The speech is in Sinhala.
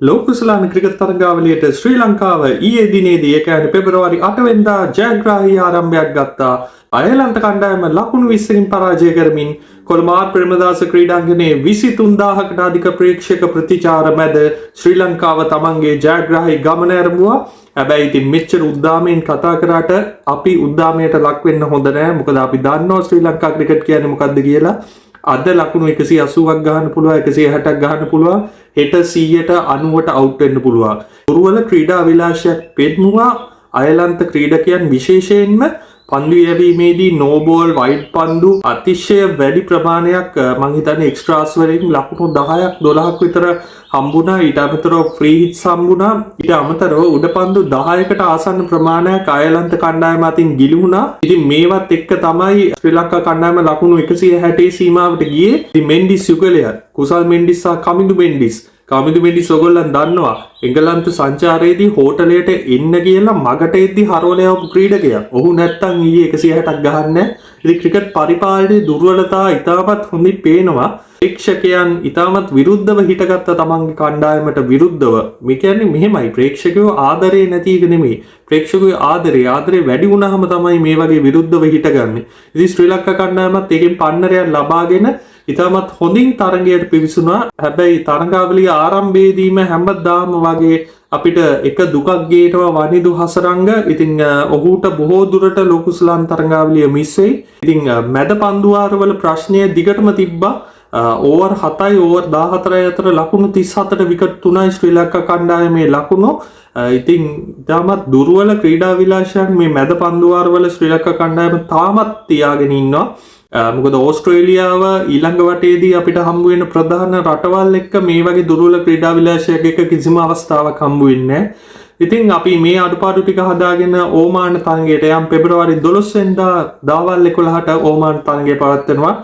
ලෝකුසලාන ක්‍රිකට් තරගාවලියට ශ්‍රී ලංකාව ඊයේ දිනේදී ඒ කියන්නේ පෙබරවාරි 8 වෙනිදා ජයග්‍රාහී ආරම්භයක් ගත්තා. අයර්ලන්ත කණ්ඩායම ලකුණු 20කින් පරාජය කරමින් කොළඹ ප්‍රේමදාස ක්‍රීඩාංගණයේ 23000කට අධික ප්‍රේක්ෂක ප්‍රතිචාර මැද ශ්‍රී ලංකාව තමන්ගේ ජයග්‍රාහී ගමන ආරම්භුවා. හැබැයි ඉතින් මෙච්චර උද්දාමයෙන් කතා කරාට අපි උද්දාමයට ලක් වෙන්න හොඳ නෑ. මොකද අපි දන්නවා ශ්‍රී ලංකා ක්‍රිකට් කියන්නේ මොකක්ද කියලා. අද ලකුණු 180ක් ගහන්න පුළුවන් 160ක් ගහන්න පුළුවන් හෙට 100ට 90ට අවුට් වෙන්න පුළුවන්. දුර්වල ක්‍රීඩා විලාසයක් පෙන්නුවා අයර්ලන්ත ක්‍රීඩකයන් විශේෂයෙන්ම පන්දු යැවීමේදී නෝ බෝල් වයිඩ් පන්දු අතිශය වැඩි ප්‍රමාණයක් මං හිතන්නේ එක්ස්ට්‍රාස් වලින් ලකුණු 10ක් 12ක් විතර හම්බුණා. ඊට අමතරව ෆ්‍රී හිට්ස් හම්බුණා. ඊට අමතරව උඩ පන්දු 10කට ආසන්න ප්‍රමාණයක් අයර්ලන්ත කණ්ඩායම අතින් ගිලිහුණා. ඉතින් මේවත් එක්ක තමයි ශ්‍රී ලංකා කණ්ඩායම ලකුණු 160 සීමාවට ගියේ. ඉතින් මෙන්ඩිස් යුගලයා කුසල් මෙන්ඩිස් සහ කමිඳු මෙන්ඩිස් ඔයගොල්ලන් දන්නවා එංගලන්ත සංචාරයේදී හෝටලයට එන්න කියලා මගට එද්දි හරවලා යවපු ක්‍රීඩකයා. ඔහු නැත්තම් ඊයේ 160ක් ගහන්නේ. ඉතින් ක්‍රිකට් පරිපාලනයේ දුර්වලතා ඉතාමත් හොඳින් පේනවා. ප්‍රේක්ෂකයන් ඉතාමත් විරුද්ධව හිටගත්ත තමන්ගේ කණ්ඩායමට විරුද්ධව. මේ කියන්නේ මෙහෙමයි ප්‍රේක්ෂකයෝ ආදරේ නැති එක නෙමෙයි. ප්‍රේක්ෂකයෝ ආදරේ වැඩි වුණාම තමයි මේ වගේ විරුද්ධව හිටගන්නේ. ඉතින් ශ්‍රී ලංකා කණ්ඩායමත් ඒකෙන් පන්නරයක් ලබාගෙන ඉතාමත් හොඳින් තරගයට පිවිසුණා. හැබැයි තරගාවලිය ආරම්භයේදීම හැමදාම වගේ අපිට එක දුකක් ගේනවා වනිදු හසරංග. ඉතින් ඔහුට බොහෝ දුරට ලෝකුසලාන් තරගාවලිය මිස් වෙයි. ඉතින් මැද පන්දුවාරවල ප්‍රශ්නය දිගටම තිබ්බා. ඕවර් 7යි ඕවර් 14යි අතර ලකුණු 37ට විකට් 3යි ශ්‍රී ලංකා කණ්ඩායමේ ලකුණු. ඉතින් තාමත් දුර්වල ක්‍රීඩා විලාසයක් මේ මැද පන්දුවාරවල ශ්‍රී ලංකා කණ්ඩායම තාමත් තියාගෙන ඉන්නවා. මොකද ඕස්ට්‍රේලියාව ඊළඟ වටේදී අපිට හම්බ වෙන ප්‍රධාන රටවල් එක්ක මේ වගේ දුර්වල ක්‍රීඩා විලාසයක එක කිසිම අවස්ථාවක් හම්බ වෙන්නේ නැහැ. ඉතින් අපි මේ අඩුපාඩු ටික හදාගෙන ඕමාන තරගයට යම් පෙබරවාරි 12 වෙනිදා දවල් 11ට ඕමාන තරගය පවත්වනවා.